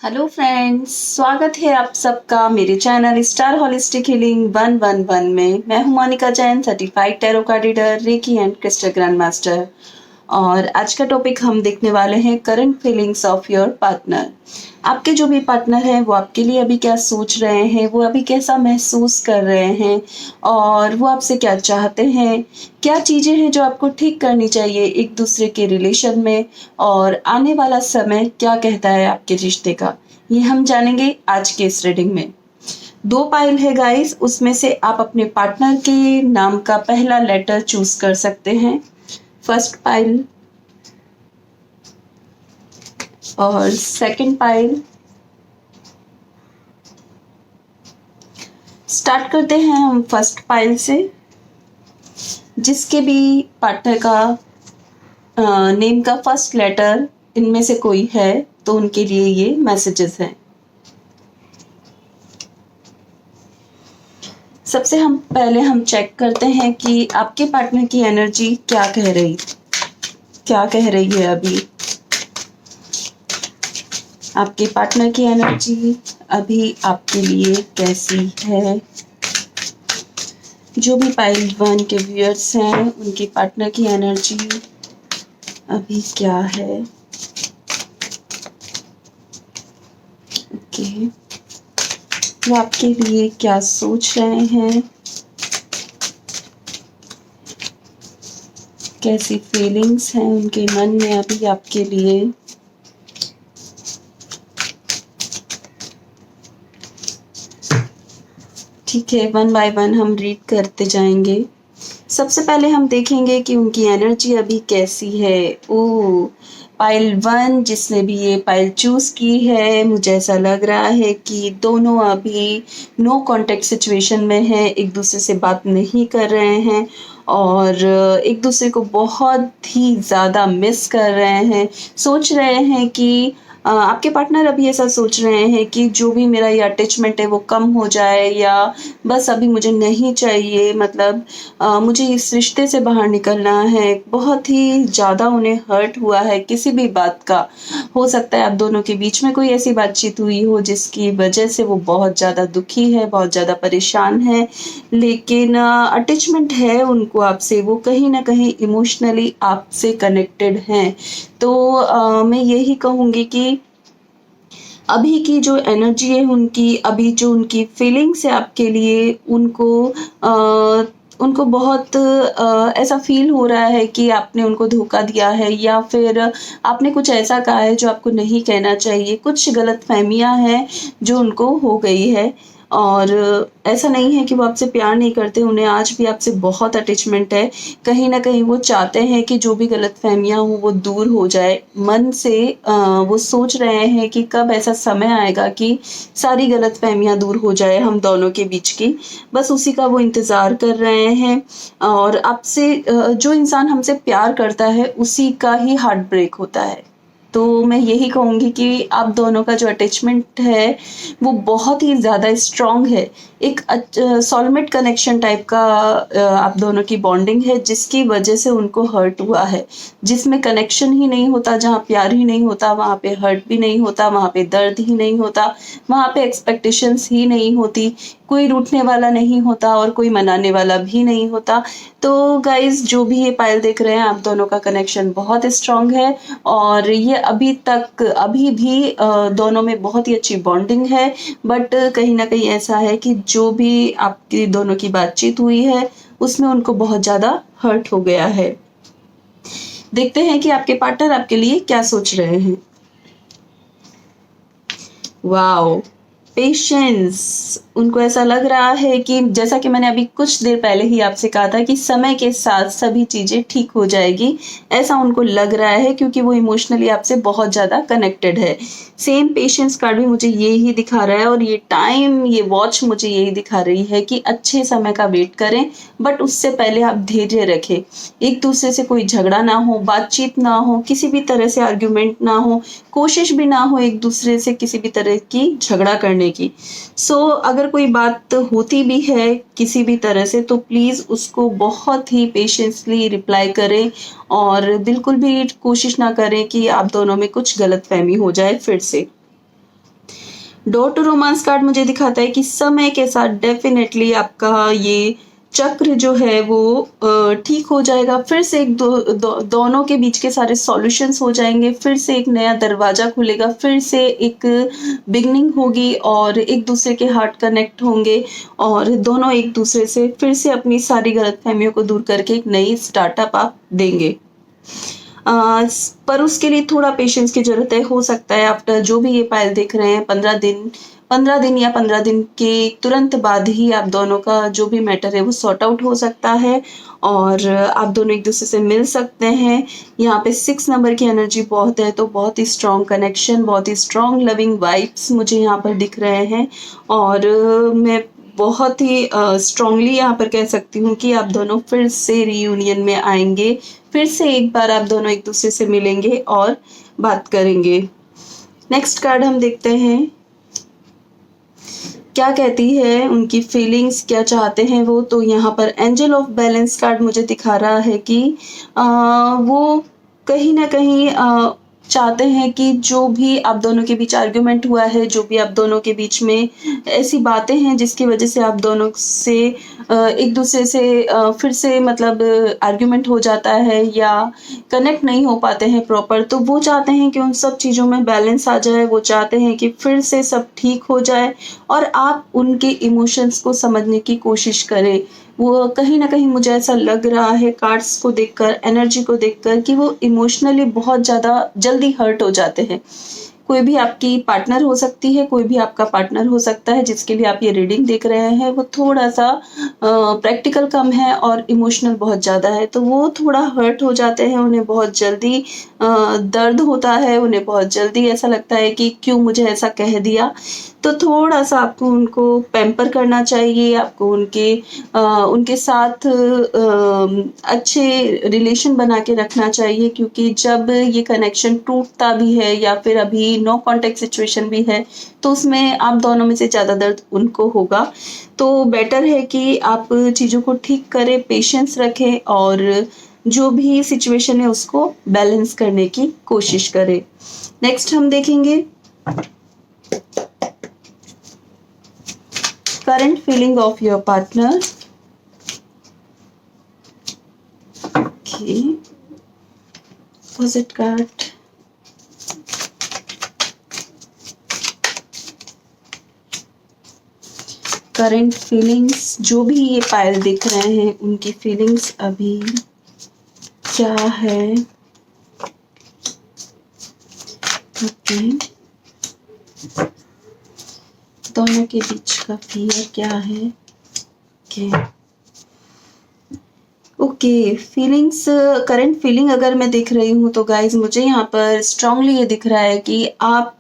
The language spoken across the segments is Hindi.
हेलो फ्रेंड्स, स्वागत है आप सबका मेरे चैनल स्टार होलिस्टिक हीलिंग 111 में। मैं हूं Monika Jain, certified tarot card reader, reiki and crystal grand master. और आज का टॉपिक हम देखने वाले हैं current feelings of your partner. आपके जो भी पार्टनर हैं वो आपके लिए अभी क्या सोच रहे हैं, वो अभी कैसा महसूस कर रहे हैं और वो आपसे क्या चाहते हैं, क्या चीज़ें हैं जो आपको ठीक करनी चाहिए एक दूसरे के रिलेशन में, और आने वाला समय क्या कहता है आपके रिश्ते का, ये हम जानेंगे आज के इस रीडिंग में। 2 पाइल है गाइस, उसमें से आप अपने पार्टनर के नाम का पहला लेटर चूज कर सकते हैं। फर्स्ट पाइल और सेकंड पाइल। स्टार्ट करते हैं हम फर्स्ट पाइल से। जिसके भी पार्टनर का नेम का फर्स्ट लेटर इनमें से कोई है तो उनके लिए ये मैसेजेस हैं। सबसे पहले हम चेक करते हैं कि आपके पार्टनर की एनर्जी क्या कह रही है अभी। आपके पार्टनर की एनर्जी अभी आपके लिए कैसी है। जो भी पाइल 1 के व्यूअर्स हैं उनके पार्टनर की एनर्जी अभी क्या है। ओके, वो आपके लिए क्या सोच रहे हैं, कैसी फीलिंग्स हैं उनके मन में अभी आपके लिए। ठीक है, 1 बाय 1 हम रीड करते जाएंगे। सबसे पहले हम देखेंगे कि उनकी एनर्जी अभी कैसी है। ओह, पाइल 1 जिसने भी ये पाइल चूज की है, मुझे ऐसा लग रहा है कि दोनों अभी नो कांटेक्ट सिचुएशन में है, एक दूसरे से बात नहीं कर रहे हैं और एक दूसरे को बहुत ही ज़्यादा मिस कर रहे हैं। सोच रहे हैं कि आपके पार्टनर अभी ऐसा सोच रहे हैं कि जो भी मेरा ये अटैचमेंट है वो कम हो जाए, या बस अभी मुझे नहीं चाहिए, मतलब मुझे इस रिश्ते से बाहर निकलना है। बहुत ही ज़्यादा उन्हें हर्ट हुआ है किसी भी बात का। हो सकता है आप दोनों के बीच में कोई ऐसी बातचीत हुई हो जिसकी वजह से वो बहुत ज़्यादा दुखी है, बहुत ज़्यादा परेशान है, लेकिन अटैचमेंट है उनको आपसे, वो कहीं ना कहीं इमोशनली आपसे कनेक्टेड हैं। तो मैं यही कहूँगी कि अभी की जो एनर्जी है उनकी, अभी जो उनकी फीलिंग्स है आपके लिए, उनको बहुत ऐसा फील हो रहा है कि आपने उनको धोखा दिया है, या फिर आपने कुछ ऐसा कहा है जो आपको नहीं कहना चाहिए। कुछ गलतफहमियां हैं जो उनको हो गई है, और ऐसा नहीं है कि वो आपसे प्यार नहीं करते, उन्हें आज भी आपसे बहुत अटैचमेंट है। कहीं ना कहीं वो चाहते हैं कि जो भी गलतफहमियां हो वो दूर हो जाए मन से। वो सोच रहे हैं कि कब ऐसा समय आएगा कि सारी गलतफहमियां दूर हो जाए हम दोनों के बीच की, बस उसी का वो इंतज़ार कर रहे हैं। और आपसे जो इंसान हमसे प्यार करता है उसी का ही हार्ट ब्रेक होता है। तो मैं यही कहूँगी कि आप दोनों का जो अटैचमेंट है वो बहुत ही ज़्यादा स्ट्रॉन्ग है। एक सोलमेट कनेक्शन टाइप का आप दोनों की बॉन्डिंग है, जिसकी वजह से उनको हर्ट हुआ है। जिसमें कनेक्शन ही नहीं होता, जहाँ प्यार ही नहीं होता, वहाँ पे हर्ट भी नहीं होता, वहाँ पे दर्द ही नहीं होता, वहाँ पे एक्सपेक्टेशंस ही नहीं होती, कोई रूठने वाला नहीं होता और कोई मनाने वाला भी नहीं होता। तो गाइज, जो भी ये पायल देख रहे हैं, आप दोनों का कनेक्शन बहुत स्ट्रॉन्ग है और ये अभी भी दोनों में बहुत ही अच्छी बॉन्डिंग है। बट कहीं ना कहीं ऐसा है कि जो भी आपकी दोनों की बातचीत हुई है उसमें उनको बहुत ज़्यादा हर्ट हो गया है। देखते हैं कि आपके पार्टनर आपके लिए क्या सोच रहे हैं। Wow, patience. उनको ऐसा लग रहा है कि जैसा कि मैंने अभी कुछ देर पहले ही आपसे कहा था कि समय के साथ सभी चीज़ें ठीक हो जाएगी, ऐसा उनको लग रहा है क्योंकि वो इमोशनली आपसे बहुत ज़्यादा कनेक्टेड है। सेम पेशेंस कार्ड भी मुझे ये ही दिखा रहा है और ये टाइम, ये वॉच मुझे यही दिखा रही है कि अच्छे समय का वेट करें, बट उससे पहले आप धैर्य रखें। एक दूसरे से कोई झगड़ा ना हो, बातचीत ना हो, किसी भी तरह से आर्ग्यूमेंट ना हो, कोशिश भी ना हो एक दूसरे से किसी भी तरह की झगड़ा करने की। अगर कोई बात होती भी है किसी भी तरह से, तो प्लीज़ उसको बहुत ही पेशेंसली रिप्लाई करें और बिल्कुल भी कोशिश ना करें कि आप दोनों में कुछ गलतफ़हमी हो जाए फिर से। डोर टू रोमांस कार्ड मुझे दिखाता है कि समय के साथ डेफ़िनेटली आपका ये चक्र जो है वो ठीक हो जाएगा। फिर से एक दोनों के बीच के सारे सॉल्यूशंस हो जाएँगे, फिर से एक नया दरवाज़ा खुलेगा, फिर से एक बिगिनिंग होगी और एक-दूसरे के हार्ट कनेक्ट होंगे और दोनों एक-दूसरे से फिर से अपनी सारी गलतफ़हमियों को दूर करके एक नई स्टार्टअप आप देंगे। पर उसके लिए थोड़ा पेशेंस की ज़रूरत है। हो सकता है आफ्टर जो भी ये पायल देख रहे हैं 15 दिन या 15 दिन के तुरंत बाद ही आप दोनों का जो भी मैटर है वो सॉर्ट आउट हो सकता है और आप दोनों एक-दूसरे से मिल सकते हैं। यहाँ पे 6 नंबर की एनर्जी बहुत है, तो बहुत ही स्ट्रॉन्ग कनेक्शन, बहुत ही स्ट्रॉन्ग लविंग वाइब्स मुझे यहाँ पर दिख रहे हैं और मैं बहुत ही स्ट्रॉन्गली यहाँ पर कह सकती हूँ कि आप दोनों फिर से रियूनियन में आएँगे। फिर से एक बार आप दोनों एक-दूसरे से मिलेंगे और बात करेंगे। नेक्स्ट कार्ड हम देखते हैं, क्या कहती है उनकी फीलिंग्स, क्या चाहते हैं वो? तो यहाँ पर एंजल ऑफ बैलेंस कार्ड मुझे दिखा रहा है कि वो कहीं न कहीं चाहते हैं कि जो भी आप दोनों के बीच आर्गुमेंट हुआ है, जो भी आप दोनों के बीच में ऐसी बातें हैं जिसकी वज़ह से आप दोनों से एक-दूसरे से फिर से मतलब आर्गुमेंट हो जाता है या कनेक्ट नहीं हो पाते हैं प्रॉपर, तो वो चाहते हैं कि उन सब चीज़ों में बैलेंस आ जाए। वो चाहते हैं कि फिर से सब ठीक हो जाए और आप उनके इमोशंस को समझने की कोशिश करें। वो कहीं न कहीं मुझे ऐसा लग रहा है कार्ड्स को देखकर, एनर्जी को देखकर कि वो इमोशनली बहुत ज़्यादा जल्दी हर्ट हो जाते हैं। कोई भी आपकी पार्टनर हो सकती है, कोई भी आपका पार्टनर हो सकता है जिसके लिए आप ये रीडिंग देख रहे हैं, वो थोड़ा-सा प्रैक्टिकल कम है और इमोशनल बहुत ज़्यादा है, तो वो थोड़ा हर्ट हो जाते हैं, उन्हें बहुत जल्दी दर्द होता है, उन्हें बहुत जल्दी ऐसा लगता है कि क्यों मुझे ऐसा कह दिया। तो थोड़ा-सा आपको उनको पैम्पर करना चाहिए, आपको उनके साथ अच्छे रिलेशन बना के रखना चाहिए क्योंकि जब ये कनेक्शन टूटता भी है या फिर अभी नो कॉन्टैक्ट सिचुएशन भी है, तो उसमें आप दोनों में से ज़्यादा दर्द उनको होगा। तो बेटर है कि आप चीज़ों को ठीक करें, पेशेंस रखें और जो भी सिचुएशन है उसको बैलेंस करने की कोशिश करें। नेक्स्ट हम देखेंगे current feeling of your partner. Okay, opposite card. Current feelings, जो भी ये पायल दिख रहे हैं उनकी फीलिंग्स अभी क्या है? ओके, दोनों के बीच का फियर क्या है? ओके, फीलिंग्स, करंट फीलिंग अगर मैं देख रही हूँ तो गाइज़ मुझे यहाँ पर स्ट्रांगली ये दिख रहा है कि आप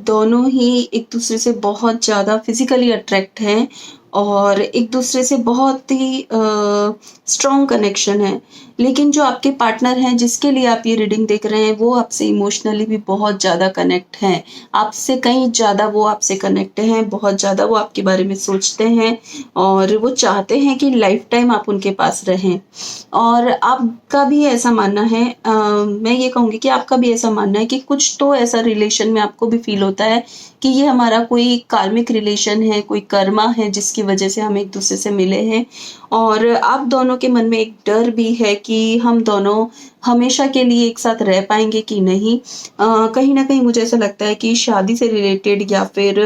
दोनों ही एक दूसरे से बहुत ज़्यादा फिज़िकली अट्रैक्ट हैं और एक दूसरे से बहुत ही स्ट्रॉन्ग कनेक्शन है। लेकिन जो आपके पार्टनर हैं जिसके लिए आप ये रीडिंग देख रहे हैं वो आपसे इमोशनली भी बहुत ज़्यादा कनेक्ट हैं। आपसे कहीं ज़्यादा वो आपसे कनेक्ट हैं, बहुत ज़्यादा वो आपके बारे में सोचते हैं और वो चाहते हैं कि लाइफ़ टाइम आप उनके पास रहें। और आपका भी ऐसा मानना है, मैं ये कहूँगी कि आपका भी ऐसा मानना है कि कुछ तो ऐसा रिलेशन में आपको भी फ़ील होता है कि ये हमारा कोई कार्मिक रिलेशन है, कोई कर्मा है जिसकी वजह से हम एक-दूसरे से मिले हैं और आप दोनों के मन में एक डर भी है कि हम दोनों हमेशा के लिए एक साथ रह पाएँगे कि नहीं। कहीं न कहीं मुझे ऐसा लगता है कि शादी से रिलेटेड या फिर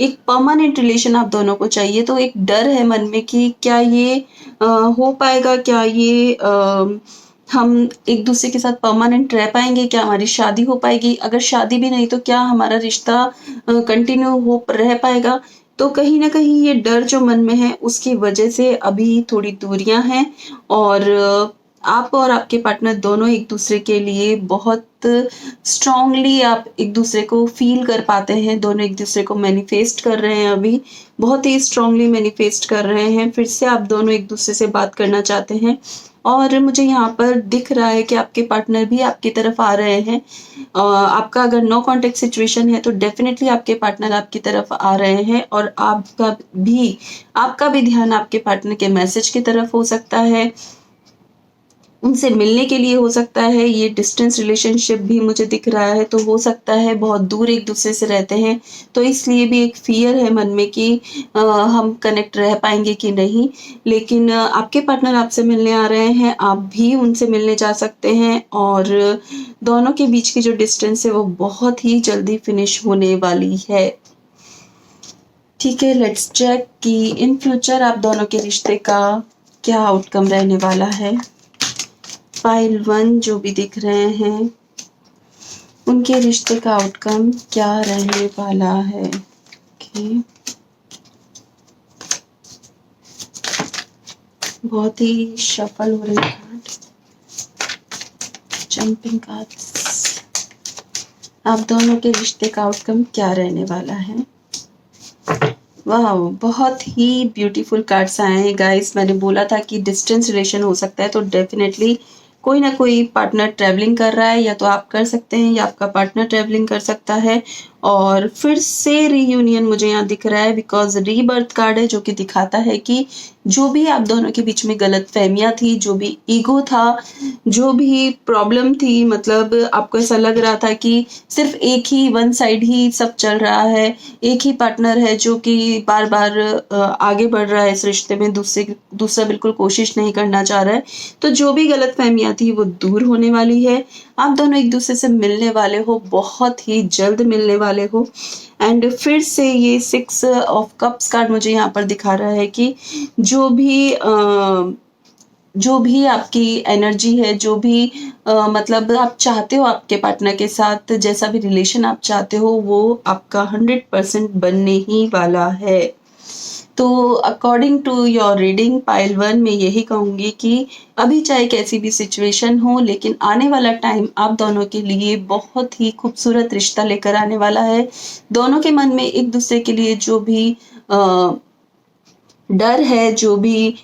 एक परमानेंट रिलेशन आप दोनों को चाहिए, तो एक डर है मन में कि क्या ये हो पाएगा? क्या ये हम एक-दूसरे के साथ परमानेंट रह पाएँगे? क्या हमारी शादी हो पाएगी? अगर शादी भी नहीं तो क्या हमारा रिश्ता कंटिन्यू हो रह पाएगा? तो कहीं न कहीं ये डर जो मन में है उसकी वजह से अभी थोड़ी दूरियाँ हैं और आप और आपके पार्टनर दोनों एक दूसरे के लिए बहुत स्ट्रांगली आप एक दूसरे को फील कर पाते हैं, दोनों एक दूसरे को मैनिफेस्ट कर रहे हैं, अभी बहुत ही स्ट्रांगली मैनिफेस्ट कर रहे हैं। फिर से आप दोनों एक दूसरे से बात करना चाहते हैं और मुझे यहाँ पर दिख रहा है कि आपके पार्टनर भी आपकी तरफ आ रहे हैं। आपका अगर नो कॉन्टेक्ट सिचुएशन है तो डेफिनेटली आपके पार्टनर आपकी तरफ आ रहे हैं और आपका भी ध्यान आपके पार्टनर के मैसेज की तरफ हो सकता है, उनसे मिलने के लिए हो सकता है। ये डिस्टेंस रिलेशनशिप भी मुझे दिख रहा है, तो हो सकता है बहुत दूर एक दूसरे से रहते हैं, तो इसलिए भी एक फ़ियर है मन में कि हम कनेक्ट रह पाएँगे कि नहीं। लेकिन आपके पार्टनर आपसे मिलने आ रहे हैं, आप भी उनसे मिलने जा सकते हैं और दोनों के बीच की जो डिस्टेंस है वो बहुत ही जल्दी फिनिश होने वाली है। ठीक है, लेट्स चेक कि इन फ्यूचर आप दोनों के रिश्ते का क्या आउटकम रहने वाला है। पाइल 1 जो भी दिख रहे हैं, उनके रिश्ते का आउटकम क्या रहने वाला है। ओके, बहुत ही शफल हो रहे कार्ड, जंपिंग कार्ड्स। आप दोनों के रिश्ते का आउटकम क्या रहने वाला है। वाह, बहुत ही ब्यूटीफुल कार्ड्स आए हैं गाइस। मैंने बोला था कि डिस्टेंस रिलेशन हो सकता है, तो डेफिनेटली कोई ना कोई पार्टनर ट्रैवलिंग कर रहा है, या तो आप कर सकते हैं या आपका पार्टनर ट्रैवलिंग कर सकता है। और फिर से रीयूनियन मुझे यहाँ दिख रहा है, बिकॉज रीबर्थ कार्ड है जो कि दिखाता है कि जो भी आप दोनों के बीच में गलतफहमियां थी, जो भी ईगो था, जो भी प्रॉब्लम थी, मतलब आपको ऐसा लग रहा था कि सिर्फ एक ही वन साइड ही सब चल रहा है, एक ही पार्टनर है जो कि बार बार आगे बढ़ रहा है इस रिश्ते में, दूसरा बिल्कुल कोशिश नहीं करना चाह रहा है। तो जो भी गलतफहमियां थी वो दूर होने वाली है। आप दोनों एक दूसरे से मिलने वाले हो, बहुत ही जल्द मिलने वाले हो। एंड फिर से ये 6 ऑफ कप्स कार्ड मुझे यहाँ पर दिखा रहा है कि जो भी आपकी एनर्जी है, जो भी मतलब आप चाहते हो आपके पार्टनर के साथ, जैसा भी रिलेशन आप चाहते हो, वो आपका 100% बनने ही वाला है। तो according to your reading pile 1, मैं यही कहूँगी कि अभी चाहे कैसी भी सिचुएशन हो, लेकिन आने वाला टाइम आप दोनों के लिए बहुत ही खूबसूरत रिश्ता लेकर आने वाला है। दोनों के मन में एक दूसरे के लिए डर है, जो भी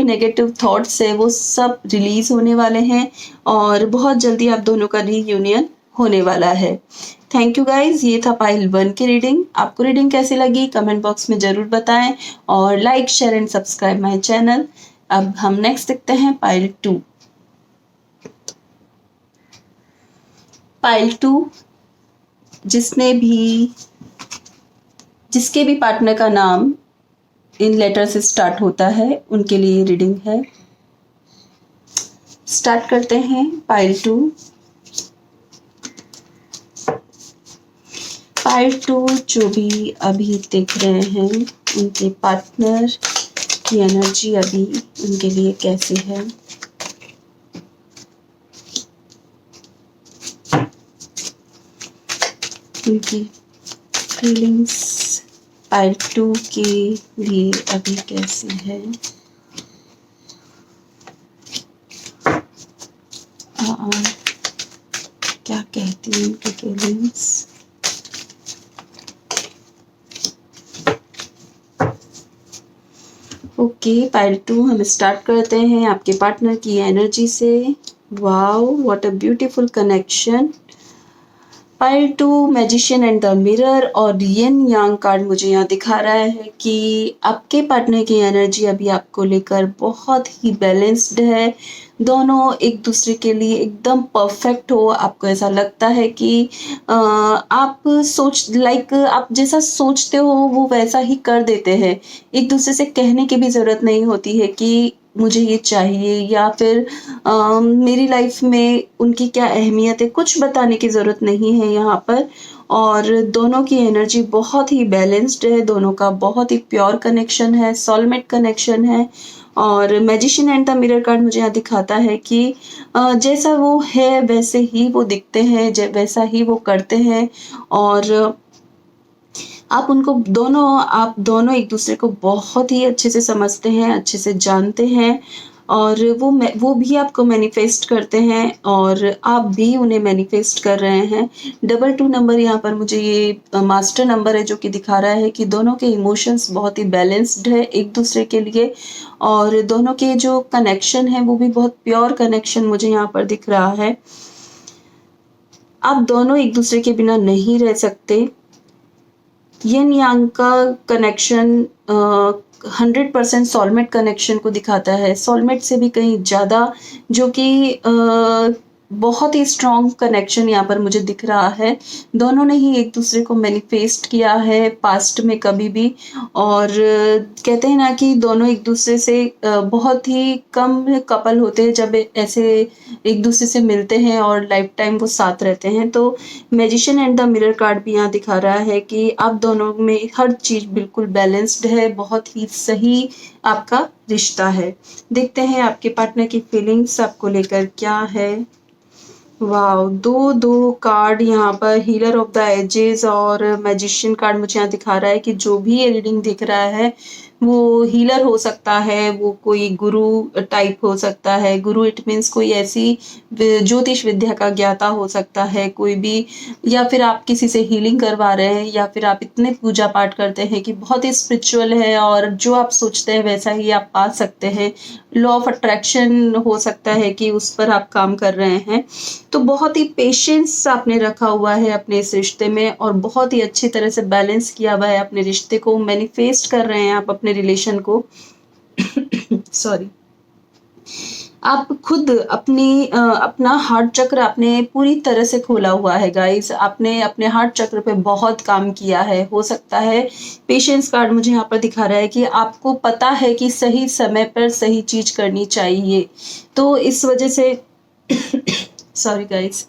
नेगेटिव थॉट्स है, वो सब रिलीज होने वाले हैं और बहुत जल्दी आप दोनों का रीयूनियन होने वाला है। थैंक यू गाइज, ये था पाइल 1 की रीडिंग। आपको रीडिंग कैसी लगी कमेंट बॉक्स में जरूर बताएं और like share and subscribe my channel. अब हम नेक्स्ट देखते हैं पाइल 2। पाइल 2 जिसके भी पार्टनर का नाम इन लेटर से स्टार्ट होता है, उनके लिए रीडिंग है। स्टार्ट करते हैं पाइल 2। पाइल 2 जो भी अभी देख रहे हैं, उनके पार्टनर की एनर्जी अभी उनके लिए कैसी है। उनकी फीलिंग्स पाइल 2 के लिए अभी कैसी है। क्या कहती हैं उनकी फीलिंग्स। ओके, पाइल 2 हम स्टार्ट करते हैं आपके पार्टनर की एनर्जी से। Wow, what a beautiful connection. Pile 2 magician and the mirror और यिन यांग कार्ड मुझे यहाँ दिखा रहा है कि आपके पार्टनर की एनर्जी अभी आपको लेकर बहुत ही बैलेंस्ड है। दोनों एक दूसरे के लिए एकदम परफेक्ट हो। आपको ऐसा लगता है कि आप जैसा सोचते हो वो वैसा ही कर देते हैं। एक दूसरे से कहने की भी ज़रूरत नहीं होती है कि मुझे ये चाहिए, या फिर मेरी लाइफ में उनकी क्या अहमियत है, कुछ बताने की ज़रूरत नहीं है यहाँ पर। और दोनों की एनर्जी बहुत ही बैलेंस्ड है, दोनों का बहुत ही प्योर कनेक्शन है, सोलमेट कनेक्शन है। और magician and the mirror card मुझे यहाँ दिखाता है कि जैसा वो है वैसे ही वो दिखते हैं, वैसा ही वो करते हैं। और आप दोनों एक दूसरे को बहुत ही अच्छे से समझते हैं, अच्छे से जानते हैं। और वो भी आपको मैनिफेस्ट करते हैं और आप भी उन्हें मैनिफेस्ट कर रहे हैं। 22 नंबर यहाँ पर मुझे ये मास्टर नंबर है जो कि दिखा रहा है कि दोनों के इमोशंस बहुत ही बैलेंस्ड है एक दूसरे के लिए और दोनों के जो कनेक्शन है वो भी बहुत प्योर कनेक्शन मुझे यहाँ पर दिख रहा है। आप दोनों एक दूसरे के बिना नहीं रह सकते। यिन यांग का कनेक्शन 100% सोलमेट कनेक्शन को दिखाता है, सोलमेट से भी कहीं ज़्यादा, जो कि बहुत ही स्ट्रॉन्ग कनेक्शन यहाँ पर मुझे दिख रहा है। दोनों ने ही एक दूसरे को मैनिफेस्ट किया है पास्ट में कभी भी और कहते हैं ना कि दोनों एक दूसरे से बहुत ही कम कपल होते हैं जब ऐसे एक दूसरे से मिलते हैं और लाइफ टाइम वो साथ रहते हैं। तो magician and the mirror card भी यहाँ दिखा रहा है कि आप दोनों में हर चीज़ बिल्कुल बैलेंस्ड है, बहुत ही सही आपका रिश्ता है। देखते हैं आपके पार्टनर की फीलिंग्स आपको लेकर क्या है। वाओ, दो कार्ड यहाँ पर, हीलर ऑफ द एजेस और मैजिशियन कार्ड मुझे यहाँ दिखा रहा है कि जो भी ये रीडिंग दिख रहा है वो हीलर हो सकता है, वो कोई गुरु टाइप हो सकता है। गुरु इट मीन्स कोई ऐसी ज्योतिष विद्या का ज्ञाता हो सकता है कोई भी, या फिर आप किसी से हीलिंग करवा रहे हैं, या फिर आप इतने पूजा पाठ करते हैं कि बहुत ही स्पिरिचुअल है और जो आप सोचते हैं वैसा ही आप पा सकते हैं। लॉ ऑफ अट्रैक्शन हो सकता है कि उस पर आप काम कर रहे हैं। तो बहुत ही पेशेंस आपने रखा हुआ है अपने इस रिश्ते में और बहुत ही अच्छी तरह से बैलेंस किया हुआ है अपने रिश्ते को, मैनिफेस्ट कर रहे हैं आप अपने रिलेशन को। सॉरी, आप खुद अपना हार्ट चक्र आपने पूरी तरह से खोला हुआ है गाइस। आपने अपने हार्ट चक्र पे बहुत काम किया है। हो सकता है पेशेंस कार्ड मुझे यहाँ पर दिखा रहा है कि आपको पता है कि सही समय पर सही चीज करनी चाहिए, तो इस वजह से सॉरी गाइस,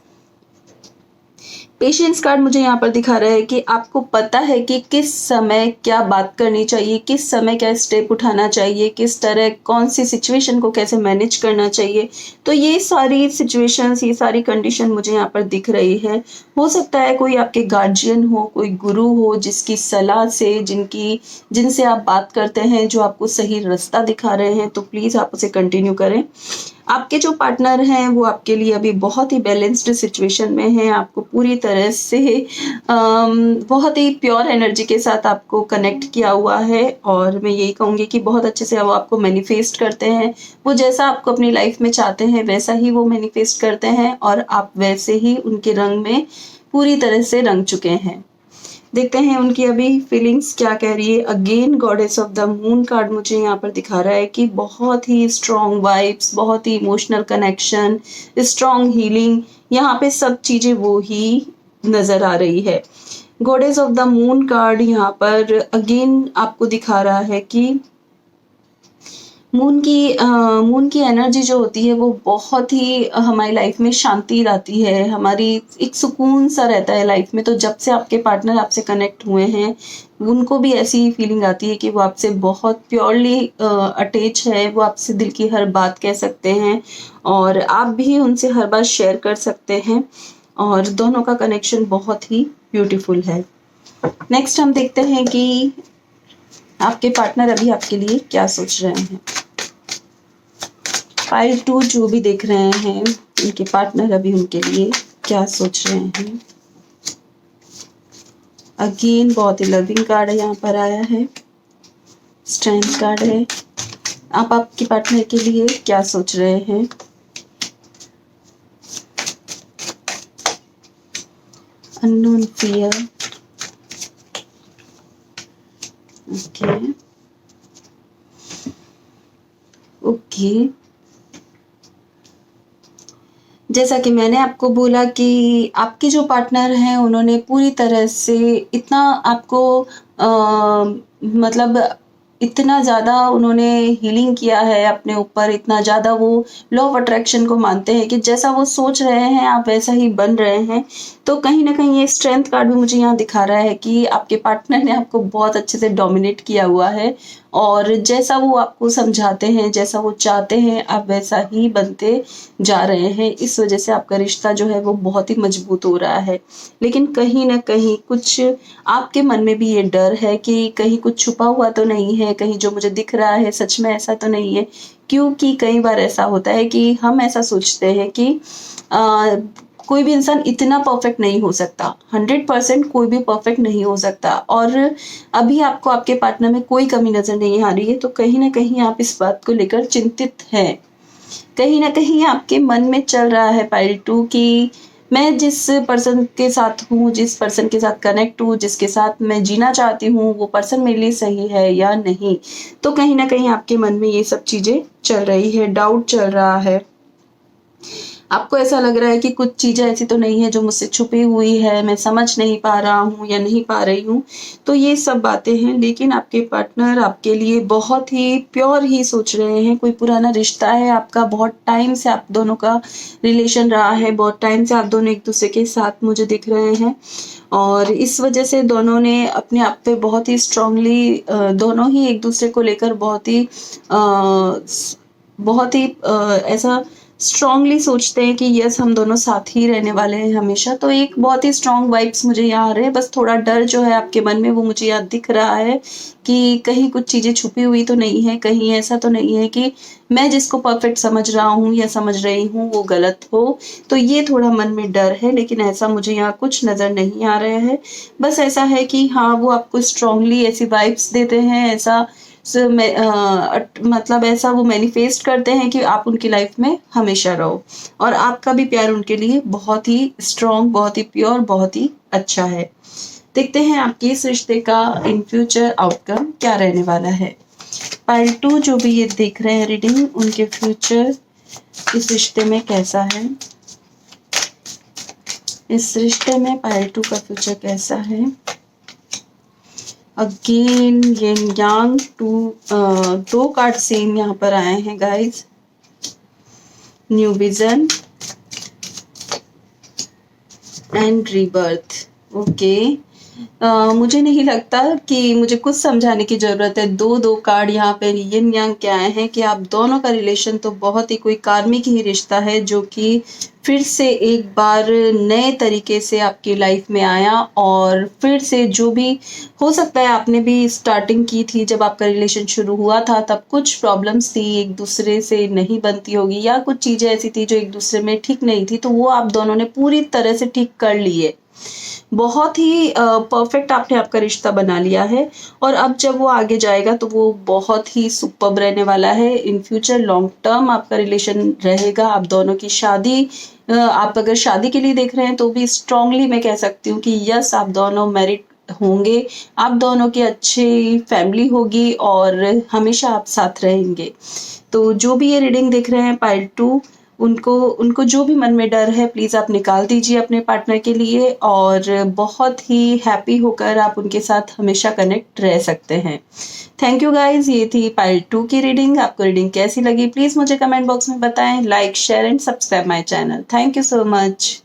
पेशेंस कार्ड मुझे यहाँ पर दिखा रहा है कि आपको पता है कि किस समय क्या बात करनी चाहिए, किस समय क्या स्टेप उठाना चाहिए, किस तरह कौन सी सिचुएशन को कैसे मैनेज करना चाहिए। तो ये सारी सिचुएशंस, ये सारी कंडीशन मुझे यहाँ पर दिख रही है। हो सकता है कोई आपके गार्जियन हो, कोई गुरु हो जिसकी सलाह से, जिनसे आप बात करते हैं, जो आपको सही रास्ता दिखा रहे हैं, तो प्लीज़ आप उसे कंटिन्यू करें। आपके जो पार्टनर हैं वो आपके लिए अभी बहुत ही बैलेंस्ड सिचुएशन में हैं, आपको पूरी तरह से बहुत ही प्योर एनर्जी के साथ आपको कनेक्ट किया हुआ है और मैं यही कहूँगी कि बहुत अच्छे से वो आपको मैनिफेस्ट करते हैं। वो जैसा आपको अपनी लाइफ में चाहते हैं वैसा ही वो मैनिफेस्ट करते हैं और आप वैसे ही उनके रंग में पूरी तरह से रंग चुके हैं। देखते हैं उनकी अभी फीलिंग्स क्या कह रही है। Again goddess of the moon card मुझे यहाँ पर दिखा रहा है कि बहुत ही स्ट्रॉन्ग वाइब्स, बहुत ही इमोशनल कनेक्शन, स्ट्रॉन्ग हीलिंग, यहाँ पे सब चीज़ें वो ही नज़र आ रही है। Goddess of the moon card यहाँ पर अगेन आपको दिखा रहा है कि मून की एनर्जी जो होती है वो बहुत ही हमारी लाइफ में शांति लाती है, हमारी एक सुकून सा रहता है लाइफ में। तो जब से आपके पार्टनर आपसे कनेक्ट हुए हैं उनको भी ऐसी फीलिंग आती है कि वो आपसे बहुत प्योरली अटैच है, वो आपसे दिल की हर बात कह सकते हैं और आप भी उनसे हर बात शेयर कर सकते हैं और दोनों का कनेक्शन बहुत ही ब्यूटीफुल है। नेक्स्ट हम देखते हैं कि आपके पार्टनर अभी आपके लिए क्या सोच रहे हैं। 5-2 जो भी देख रहे हैं उनके पार्टनर अभी उनके लिए क्या सोच रहे हैं। अगेन बहुत ही लविंग कार्ड यहाँ पर आया है, स्ट्रेंथ कार्ड है। आप आपके पार्टनर के लिए क्या सोच रहे हैं। Unknown fear, okay. जैसा कि मैंने आपको बोला कि आपके जो पार्टनर हैं उन्होंने पूरी तरह से इतना आपको मतलब इतना ज़्यादा उन्होंने हीलिंग किया है अपने ऊपर, इतना ज़्यादा वो लॉ ऑफ अट्रैक्शन को मानते हैं कि जैसा वो सोच रहे हैं आप वैसा ही बन रहे हैं। तो कहीं ना कहीं ये स्ट्रेंथ कार्ड भी मुझे यहाँ दिखा रहा है कि आपके पार्टनर ने आपको बहुत अच्छे से डोमिनेट किया हुआ है और जैसा वो आपको समझाते हैं, जैसा वो चाहते हैं आप वैसा ही बनते जा रहे हैं। इस वजह से आपका रिश्ता जो है वो बहुत ही मजबूत हो रहा है। लेकिन कहीं ना कहीं कुछ आपके मन में भी ये डर है कि कहीं कुछ छुपा हुआ तो नहीं है, कहीं जो मुझे दिख रहा है सच में ऐसा तो नहीं है, क्योंकि कई बार ऐसा होता है कि हम ऐसा सोचते हैं कि कोई भी इंसान इतना परफेक्ट नहीं हो सकता, 100% कोई भी परफेक्ट नहीं हो सकता, और अभी आपको आपके पार्टनर में कोई कमी नज़र नहीं आ रही है, तो कहीं न कहीं आप इस बात को लेकर चिंतित हैं। कहीं न कहीं आपके मन में चल रहा है पाइल 2 कि मैं जिस पर्सन के साथ हूँ, जिस पर्सन के साथ कनेक्ट हूँ, जिसके साथ मैं जीना चाहती हूँ, वो पर्सन मेरे लिए सही है या नहीं? तो कहीं न कहीं आपके मन में ये सब चीज़ें चल रही है, डाउट चल रहा है। आपको ऐसा लग रहा है कि कुछ चीज़ें ऐसी तो नहीं है जो मुझसे छुपी हुई है, मैं समझ नहीं पा रहा हूँ या नहीं पा रही हूँ। तो ये सब बातें हैं, लेकिन आपके पार्टनर आपके लिए बहुत ही प्योर ही सोच रहे हैं। कोई पुराना रिश्ता है आपका, बहुत टाइम से आप दोनों का रिलेशन रहा है, बहुत टाइम से आप दोनों एक-दूसरे के साथ मुझे दिख रहे हैं, और इस वजह से दोनों ने अपने आप पे बहुत ही स्ट्रॉन्गली दोनों ही एक-दूसरे को लेकर बहुत ही ऐसा स्ट्रॉन्गली सोचते हैं कि यस हम दोनों साथ ही रहने वाले हैं हमेशा। तो एक बहुत ही स्ट्रॉन्ग वाइब्स मुझे यहाँ आ रहे हैं, बस थोड़ा डर जो है आपके मन में वो मुझे यहाँ दिख रहा है कि कहीं कुछ चीज़ें छुपी हुई तो नहीं है, कहीं ऐसा तो नहीं है कि मैं जिसको परफेक्ट समझ रहा हूँ या समझ रही हूँ वो गलत हो। तो ये थोड़ा मन में डर है, लेकिन ऐसा मुझे यहाँ कुछ नज़र नहीं आ रहा है। बस ऐसा है कि हाँ, वो आपको स्ट्रॉन्गली ऐसी वाइब्स देते हैं, ऐसा मतलब ऐसा वो मैनिफेस्ट करते हैं कि आप उनकी लाइफ में हमेशा रहो, और आपका भी प्यार उनके लिए बहुत ही स्ट्रॉन्ग, बहुत ही प्योर, बहुत ही अच्छा है। देखते हैं आपके इस रिश्ते का इन फ्यूचर आउटकम क्या रहने वाला है। पाइल 2 जो भी ये देख रहे हैं रीडिंग, उनके फ्यूचर इस रिश्ते में कैसा है? इस रिश्ते में पाइल 2 का फ्यूचर कैसा है? अगेन यिन यांग दो कार्ड सेम यहाँ पर आए हैं guys. New vision and rebirth. Okay, मुझे नहीं लगता कि मुझे कुछ समझाने की ज़रूरत है। दो कार्ड यहाँ पे यिन यांग के आए हैं कि आप दोनों का रिलेशन तो बहुत ही कोई कार्मिक ही रिश्ता है, जो कि फिर से एक बार नए तरीके से आपकी लाइफ में आया, और फिर से जो भी हो सकता है आपने भी स्टार्टिंग की थी जब आपका रिलेशन शुरू हुआ था, तब कुछ प्रॉब्लम्स थी, एक दूसरे से नहीं बनती होगी या कुछ चीज़ें ऐसी थी जो एक दूसरे में ठीक नहीं थी, तो वो आप दोनों ने पूरी तरह से ठीक कर लिए। बहुत ही परफेक्ट आपने आपका रिश्ता बना लिया है, और अब जब वो आगे जाएगा तो वो बहुत ही सुपर्ब रहने वाला है। इन फ्यूचर लॉन्ग टर्म आपका रिलेशन रहेगा। आप दोनों की शादी, आप अगर शादी के लिए देख रहे हैं तो भी स्ट्रांगली मैं कह सकती हूँ कि यस आप दोनों मैरिड होंगे, आप दोनों की अच्छी फैमिली होगी और हमेशा आप साथ रहेंगे। तो जो भी ये रीडिंग देख रहे हैं पाइल 2, उनको उनको जो भी मन में डर है प्लीज़ आप निकाल दीजिए अपने पार्टनर के लिए, और बहुत ही हैप्पी होकर आप उनके साथ हमेशा कनेक्ट रह सकते हैं। थैंक यू गाइज, ये थी पाइल 2 की रीडिंग। आपको रीडिंग कैसी लगी प्लीज़ मुझे कमेंट बॉक्स में बताएं। Like, share and subscribe my channel. Thank you so much.